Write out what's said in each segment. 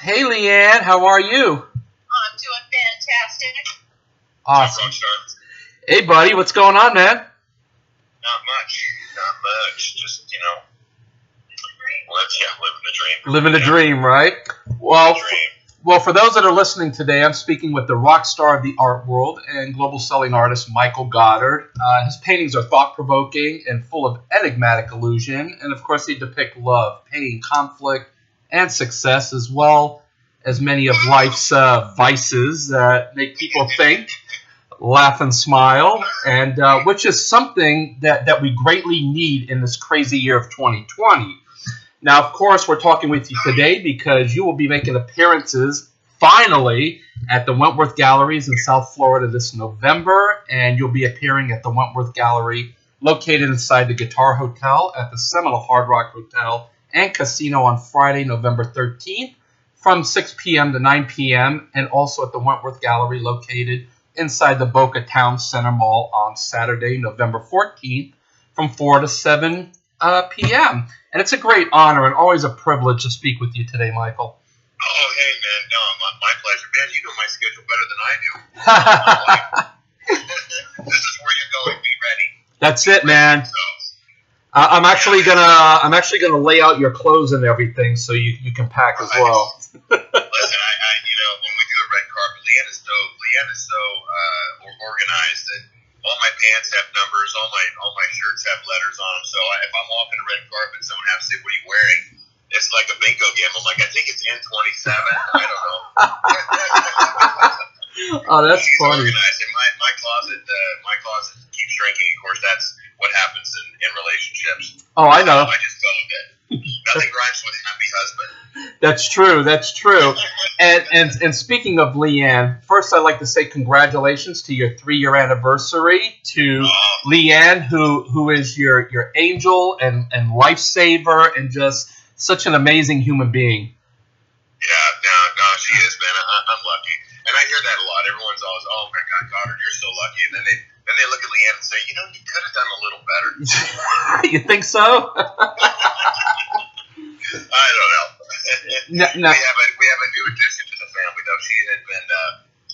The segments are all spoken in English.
Hey, Leanne, how are you? I'm doing fantastic. Awesome. Hey, buddy, what's going on, man? Not much. Not much. Just, living the dream. Living the dream, right? Well, for those that are listening today, I'm speaking with the rock star of the art world and global selling artist Michael Godard. His paintings are thought-provoking and full of enigmatic illusion, and of course, they depict love, pain, conflict, and success, as well as many of life's vices that make people think, laugh, and smile, and which is something that we greatly need in this crazy year of 2020. Now, of course, we're talking with you today because you will be making appearances, finally, at the Wentworth Galleries in South Florida this November, and you'll be appearing at the Wentworth Gallery located inside the Guitar Hotel at the Seminole Hard Rock Hotel and Casino on Friday, November 13th from 6 p.m. to 9 p.m., and also at the Wentworth Gallery located inside the Boca Town Center Mall on Saturday, November 14th from 4 to 7 p.m. And it's a great honor and always a privilege to speak with you today, Michael. Oh, hey, man. No, my pleasure. Man, you know my schedule better than I do. This is where you're going. Be ready. That's it, man. I'm actually gonna lay out your clothes and everything so you can pack as well. Listen, I when we do a red carpet, Leanne is so organized that all my pants have numbers, all my shirts have letters on them. So if I'm walking a red carpet, someone has to say, "What are you wearing?" It's like a bingo game. I'm like, I think it's N27. I don't know. Oh, that's She's funny. organized, and my closet keeps shrinking. Of course, that's what happens in relationships. Oh, I know. I just felt it. Nothing rhymes with happy husband. That's true. That's true. And speaking of Leanne, first I'd like to say congratulations to your 3-year anniversary to Leanne, who is your angel and lifesaver and just such an amazing human being. Yeah, no, she is, man. I'm lucky, and I hear that a lot. Everyone's always, "Oh my God, Goddard, you're so lucky," and then they look at Leanne and say, "You could have done a little better." You think so? I don't know. No. We have a new addition to the family, though. She had been,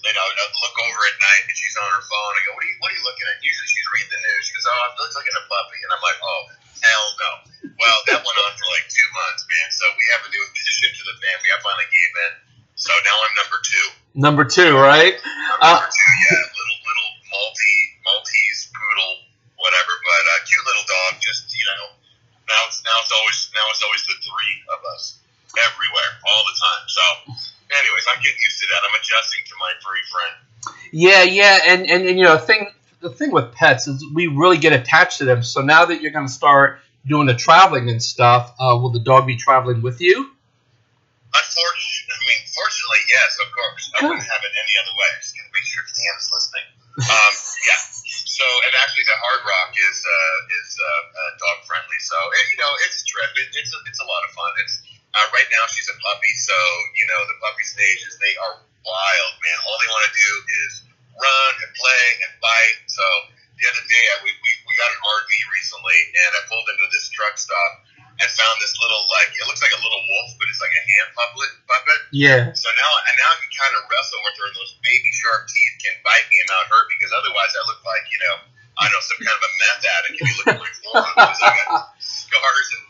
look over at night and she's on her phone. I go, what are you looking at? Usually she's reading the news. She goes, "Oh, I'm looking at a puppy," and I'm like, "Oh, hell no." Well, that went on for like 2 months, man. So we have a new addition to the family. I finally gave in. So now I'm number 2. Number 2, right? I'm number 2, yeah. Little Maltese poodle, whatever. But cute little dog. Just now it's always the 3 of us everywhere all the time. So, anyways, I'm getting used to that. I'm adjusting to my furry friend. Yeah, and the thing with pets is we really get attached to them. So now that you're going to start doing the traveling and stuff, will the dog be traveling with you? Fortunately, yes, of course. I wouldn't have it any other way. I'm just going to make sure Leanne is listening. Yeah. So, and actually, the Hard Rock is dog friendly. So, it's a trip. It's a lot of fun. It's right now she's a puppy, so the puppy stages, they are wild, man. All they want to do is run and play and bite. So the other day we got an RV recently, and I pulled into this truck stop and found this little, it looks like a little wolf, but it's like a hand puppet. Yeah. So now I can kind of wrestle with her, and those baby sharp teeth can bite me and not hurt, because otherwise I look like, some kind of a meth addict if you look at my forearm, because I got scars and,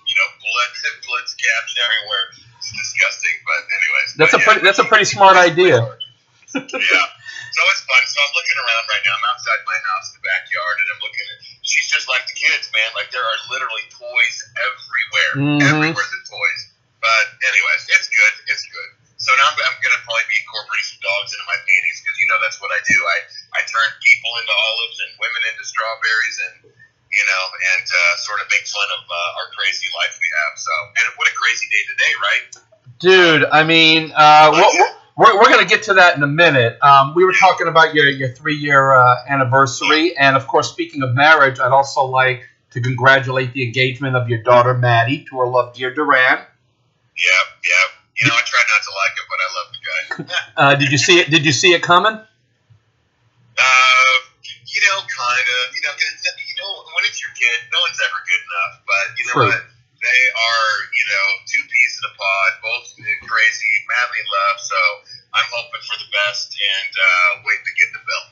blood scabs everywhere. It's disgusting, but anyways. That's a pretty smart idea. Yeah. So it's fun. So I'm looking around right now. I'm outside my house in the backyard, and I'm looking at. She's just like the kids, man. Like, there are literally toys everywhere. Mm-hmm. Everywhere the toys. But anyways, it's good. It's good. So now I'm gonna probably be incorporating some dogs into my paintings, because that's what I do. I turn people into olives and women into strawberries, and sort of make fun of our crazy life we have. So, and what a crazy day today, right? Dude, I mean, we're going to get to that in a minute. We were talking about your 3-year anniversary, and of course, speaking of marriage, I'd also like to congratulate the engagement of your daughter Maddie to her love, dear Duran. Yep. I try not to like him, but I love the guy. Did you see it? Did you see it coming? Kind of. When it's your kid, no one's ever good enough. But you know True. what? They are, 2 peas in a pod, both crazy. have any left, so I'm hoping for the best and waiting to get the bill.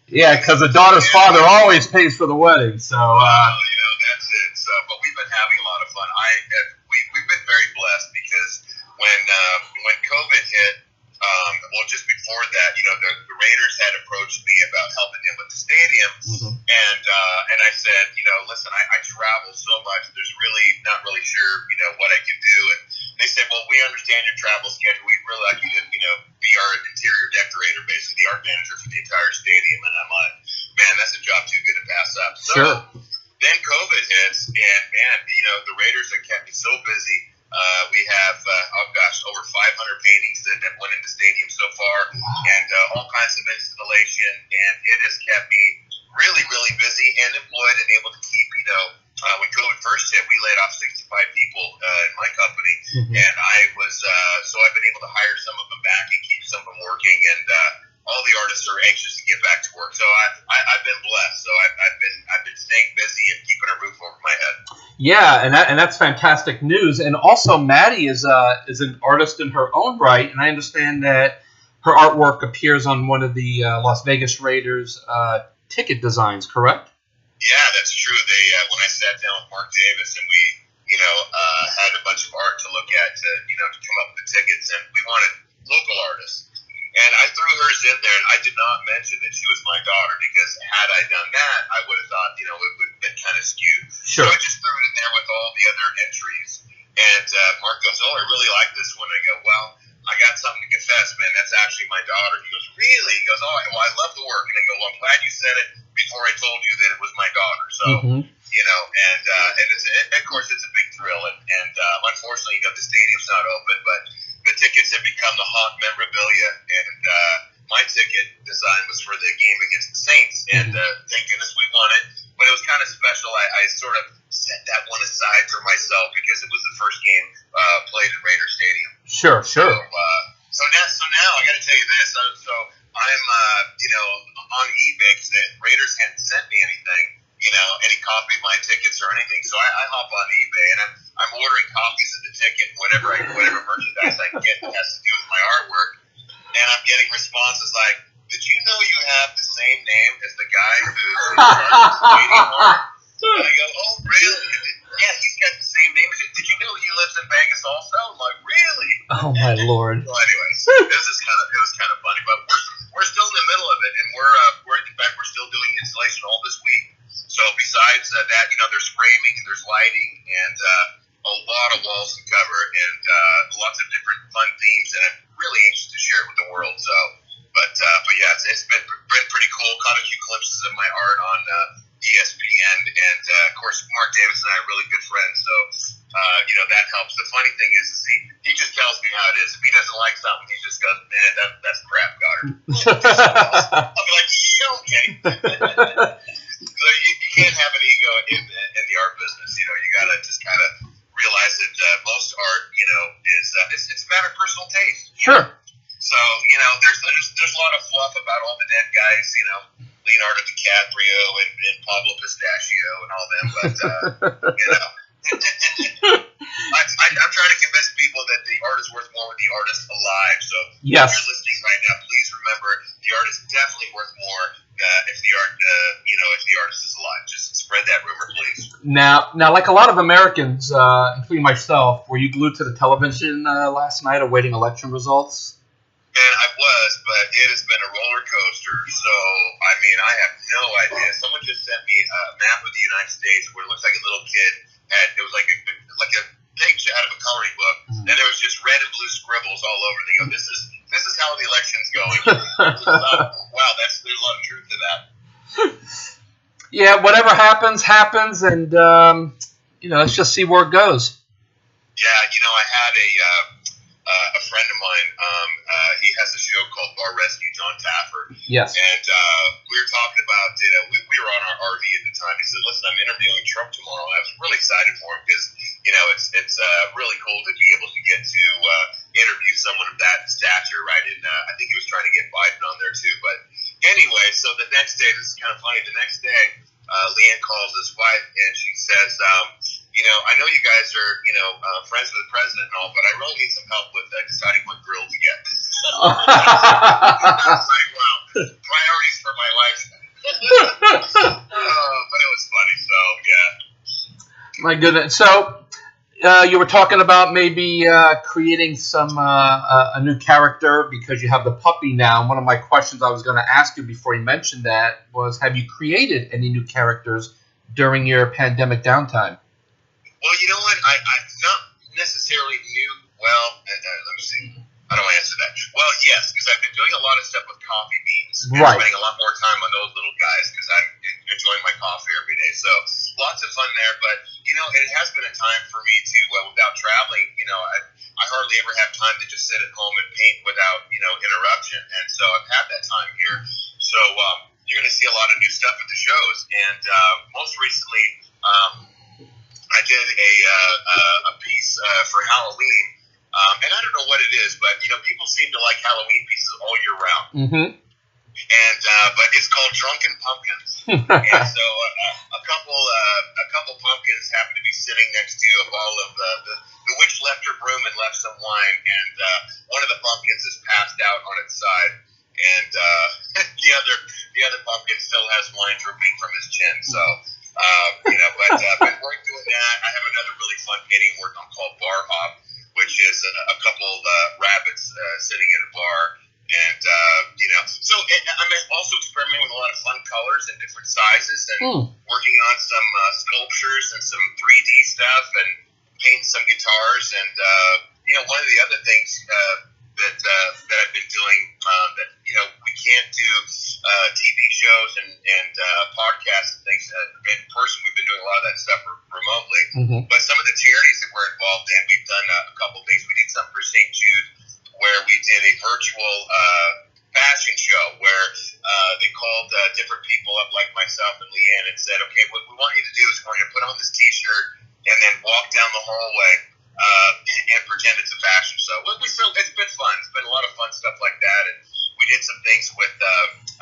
Yeah, because the daughter's father always pays for the wedding, so. That's it. So, but we've been having a lot of fun. We've been very blessed because when COVID hit, just before that, the Raiders had approached me about helping them with the stadium, and I said, listen, I travel so much. There's really not really sure, what I can do. And they said, well, we understand your travel schedule. We'd really like you to, be our interior decorator, basically the art manager for the entire stadium. And I'm like, man, that's a job too good to pass up. So Sure. then COVID hits, and man, the Raiders have kept me so busy. We have, over 500 paintings that have went into stadium so far, and all kinds of installation, and it has kept me really, really busy and employed and able to keep, when COVID first hit, we laid off 65 people in my company, and I've been able to hire some of them back and keep some of them working, and all the artists are anxious to get back to work. So I've been blessed. So I've been staying busy and keeping a roof over my head. Yeah, and that's fantastic news. And also, Maddie is an artist in her own right, and I understand that her artwork appears on one of the Las Vegas Raiders ticket designs. Correct? Yeah, that's true. They when I sat down with Mark Davis and we had a bunch of art to look at to come up with the tickets, and we wanted local artists. And I threw hers in there, and I did not mention that she was my daughter, because had I done that, I would have thought, it would have been kind of skewed. Sure. So I just threw it in there with all the other entries. And Mark goes, oh, I really like this one. I go, well, I got something to confess, man. That's actually my daughter. He goes, really? He goes, oh, well, I love the work. And I go, well, I'm glad you said it before I told you that it was my daughter. So, and of course, it's a big thrill. And unfortunately, the stadium's not open, but the tickets have become the haunt memorabilia, and my ticket design was for the game against the Saints, and thank goodness we won it. But it was kind of special. I sort of set that one aside for myself because it was the first game played in Raider Stadium. Sure. So now I got to tell you this. So I'm on eBay because the Raiders hadn't sent me anything. Any copy of my tickets or anything. So I hop on eBay and I'm ordering copies of the ticket, whatever merchandise I can get that has to do with my artwork. And I'm getting responses like, did you know you have the same name as the guy who's in charge of the stadium art? And I go, oh, really? Yeah, he's got the same name. Did you know he lives in Vegas also? I'm like, really? Oh, my Lord. Well, anyways, it was kind of funny, but we're still in the middle of it, and we're still doing installation all this week. So besides that, there's framing and there's lighting and a lot of walls to cover and lots of different fun themes, and I'm really anxious to share it with the world. So, but yeah, it's been pretty cool. Caught a few glimpses of my art on ESPN, and of course, Mark Davis and I are really good friends. So, that helps. The funny thing is he just tells me how it is. If he doesn't like something, he just goes, man, that's crap, Godard. I'll be like, yeah, okay. So you can't have an ego in the art business. You gotta just kind of realize that most art, is it's a matter of personal taste. Sure. So there's a lot of fluff about all the dead guys. Leonardo DiCaprio and Pablo Pistachio and all them, but I'm trying to convince people that the art is worth more with the artist alive. So yes. If you're listening right now, please remember the art is definitely worth more if the artist is alive. Just spread that rumor, please. Now, like a lot of Americans, including myself, were you glued to the television last night awaiting election results? Man, I was, but it has been a roller coaster. So, I have no idea. Someone just sent me a map of the United States where it looks like a little kid it was like a page out of a coloring book, and there was just red and blue scribbles all over. They go, this is how the election's going. Wow, there's a lot of truth to that. Yeah, whatever happens, and let's just see where it goes. Yeah, I had a friend of mine. He has a show called Bar Rescue, John Taffer. Yes. And we were talking about, we were on our RV at the time. He said, listen, I'm interviewing Trump tomorrow. I was really excited for him because, it's really cool to be able to get to interview someone of that stature, right? And I think he was trying to get Biden on there too. But anyway, so the next day, this is kind of funny. The next day, Leanne calls his wife and she says, I know you guys are, friends with the president and all, but I really need some help with deciding what grill to get. I was like, wow, priorities for my life. But it was funny, so yeah. My goodness. So you were talking about maybe creating some a new character because you have the puppy now. And one of my questions I was going to ask you before you mentioned that was, have you created any new characters during your pandemic downtime? Well, you know what? I not necessarily new. Well, let me see. How do I answer that? Well, yes, because I've been doing a lot of stuff with coffee beans. Right. Spending a lot more time on those little guys because I'm enjoying my coffee every day. So lots of fun there. But, it has been a time for me to, without traveling, I hardly ever have time to just sit at home and paint without, interruption. And so I've had that time here. So you're going to see a lot of new stuff at the shows. And most recently, I did a piece for Halloween. And I don't know what it is, but people seem to like Halloween pieces all year round. Mm-hmm. And but it's called Drunken Pumpkins. And so a couple pumpkins happen to be sitting next to a bottle of the witch left her broom and left some wine, and one of the pumpkins is passed out on its side, and the other pumpkin still has wine dripping from his chin. So. But been working doing that. I have another really fun painting work on called Bar Hop, which is a couple rabbits sitting in a bar. And, so I'm also experimenting with a lot of fun colors and different sizes and working on some sculptures and some 3D stuff and painting some guitars. And, one of the other things that I've been doing that, we can't do TV shows and podcasts and things in person. We've been doing a lot of that stuff remotely. Mm-hmm. But some of the charities that we're involved in, we've done a couple of things. We did something for St. Jude where we did a virtual fashion show where they called different people up like myself and Leanne and said, okay, what we want you to do is we want you to put on this T-shirt and then walk down the hallway and pretend it's a fashion show. It's been fun. It's been a lot of fun stuff like that. And we did some things with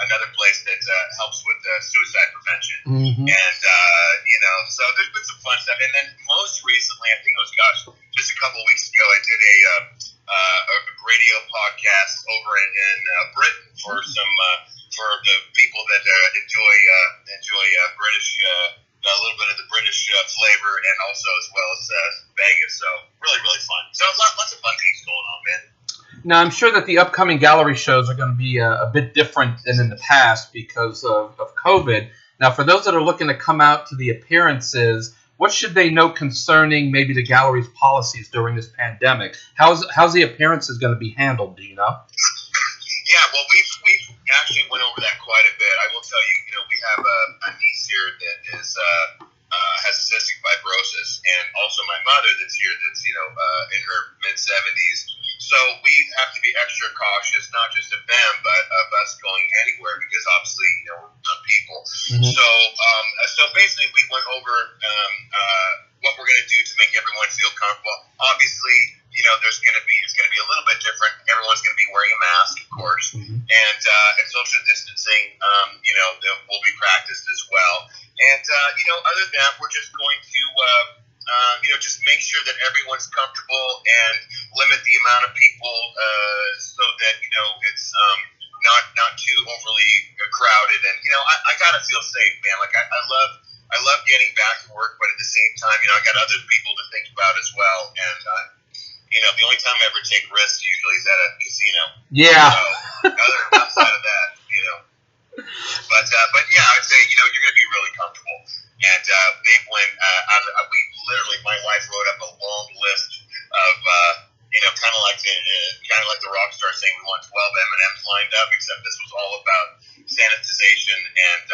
another place that helps with suicide prevention. Mm-hmm. And, so there's been some fun stuff. And then most recently, I think it was, just a couple of weeks ago, I did a radio podcast over in Britain for for the people that enjoy British, a little bit of the British flavor, and also as well as Vegas. So really, really fun. So lots of fun things going on, man. Now, I'm sure that the upcoming gallery shows are going to be a bit different than in the past because of COVID. Now, for those that are looking to come out to the appearances, what should they know concerning maybe the gallery's policies during this pandemic? How's the appearances going to be handled? Do you know? Yeah, well, we've actually went over that quite a bit. I will tell you, we have a niece here that is has cystic fibrosis, and also my mother that's here that's in her mid-70s. So we have to be extra cautious, not just of them, but of us going anywhere because obviously we're not people. Mm-hmm. So basically we went over what we're going to do to make everyone feel comfortable. Obviously, it's going to be a little bit different. Everyone's going to be wearing a mask, of course, mm-hmm. and social distancing, will be practiced as well. And other than that, we're just going to just make sure that everyone's comfortable and limit the amount of people so that it's not too overly crowded. And I gotta feel safe, man. Like I love getting back to work, but at the same time, I got other people to think about as well. And the only time I ever take risks usually is at a casino. Yeah. So outside of that, But yeah, I'd say you're going to be really comfortable. And they went. We literally, my wife wrote up a long list of kind of like the rock star saying we want 12 M&Ms lined up. Except this was all about sanitization and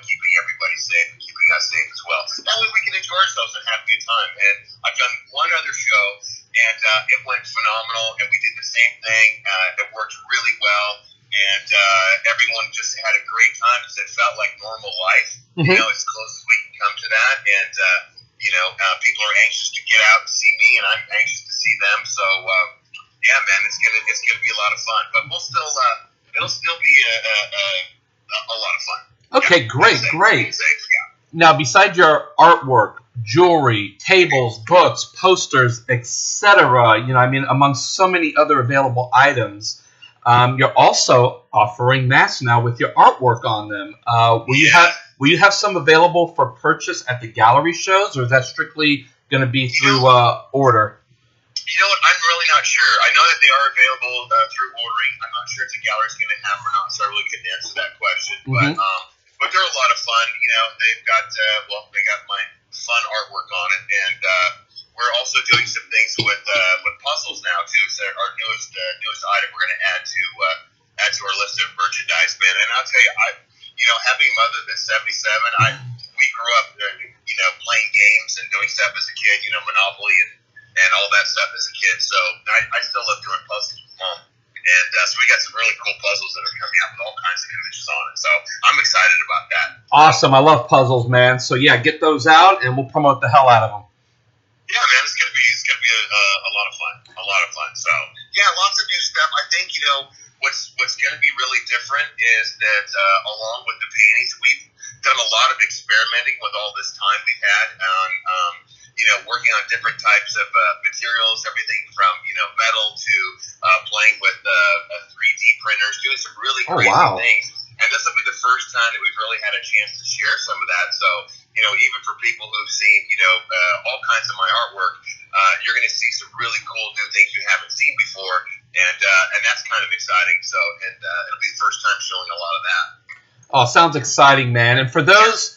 keeping everybody safe and keeping us safe as well. That way we can enjoy ourselves and have a good time. And I've done one other show, and it went phenomenal. And we did the same thing. It worked really well. And everyone just had a great time because it felt like normal life, mm-hmm. As close as we can come to that. And, people are anxious to get out and see me, and I'm anxious to see them. So, yeah, man, it's gonna be a lot of fun. But it'll still be a lot of fun. Okay, yeah, great. Safe, yeah. Now, besides your artwork, jewelry, tables, books, posters, etc. Among so many other available items. You're also offering masks now with your artwork on them. Will you have some available for purchase at the gallery shows, or is that strictly going to be through order? You know what? I'm really not sure. I know that they are available through ordering. I'm not sure if the gallery's going to have them or not, so I really couldn't answer that question. Mm-hmm. But they're a lot of fun. They've got they got my fun artwork on it, and we're also doing some things with puzzles now too. So our newest item we're going to add to our list of merchandise, man. And I'll tell you, having a mother that's 77, we grew up, playing games and doing stuff as a kid. Monopoly and all that stuff as a kid. So I still love doing puzzles with Mom. And so we got some really cool puzzles that are coming out with all kinds of images on it. So I'm excited about that. Awesome. I love puzzles, man. So yeah, get those out and we'll promote the hell out of them. Yeah, man, it's gonna be a lot of fun. A lot of fun. So yeah, lots of new stuff. I think what's gonna be really different is that along with the paintings, we've done a lot of experimenting with all this time we've had on working on different types of materials, everything from metal to playing with 3D printers, doing some really crazy things. And this will be the first time that we've really had a chance to share some of that. So even for people who've seen all kinds of my artwork, you're going to see some really cool new things you haven't seen before, and that's kind of exciting. So it'll be the first time showing a lot of that. Oh, sounds exciting, man! And for those.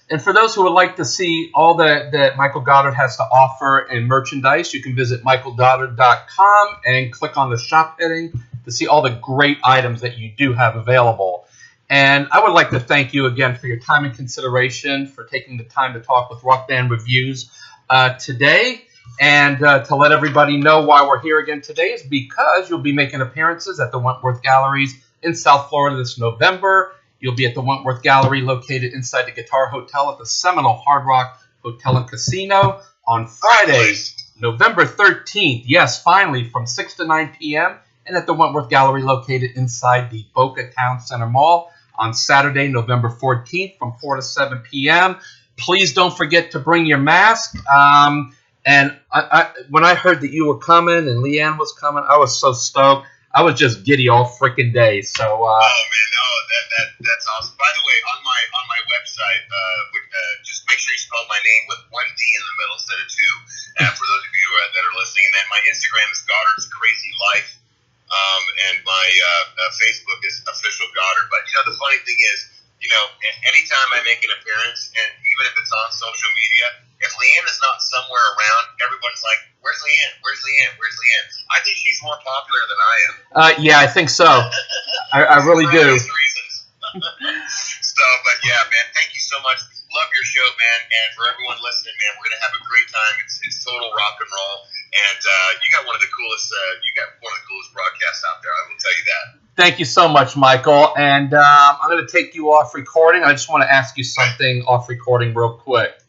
And for those who would like to see all that Michael Godard has to offer in merchandise, you can visit michaelgoddard.com and click on the shop heading to see all the great items that you do have available. And I would like to thank you again for your time and consideration, for taking the time to talk with Rock Band Reviews today. And to let everybody know why we're here again today is because you'll be making appearances at the Wentworth Galleries in South Florida this November. You'll be at the Wentworth Gallery located inside the Guitar Hotel at the Seminole Hard Rock Hotel and Casino on Friday, November 13th. Yes, finally, from 6 to 9 p.m. And at the Wentworth Gallery located inside the Boca Town Center Mall on Saturday, November 14th from 4 to 7 p.m. Please don't forget to bring your mask. And when I heard that you were coming and Leanne was coming, I was so stoked. I was just giddy all freaking day. So. Oh man, no, that's awesome. By the way, on my website, just make sure you spell my name with one D in the middle instead of two. For those of you that are listening, and then my Instagram is Goddard's Crazy Life, and my Facebook is Official Goddard. But the funny thing is, anytime I make an appearance, and even if it's on social media, if Leanne is not somewhere around, everyone's like, "Where's Leanne? Where's Leanne? Where's Leanne?" I think she's more popular than I am. Yeah, I think so. I really do. For reasons. But yeah, man, thank you so much. Love your show, man. And for everyone listening, man, we're gonna have a great time. It's total rock and roll. And you got one of the coolest broadcasts out there. I will tell you that. Thank you so much, Michael. And I'm going to take you off recording. I just want to ask you something off recording real quick.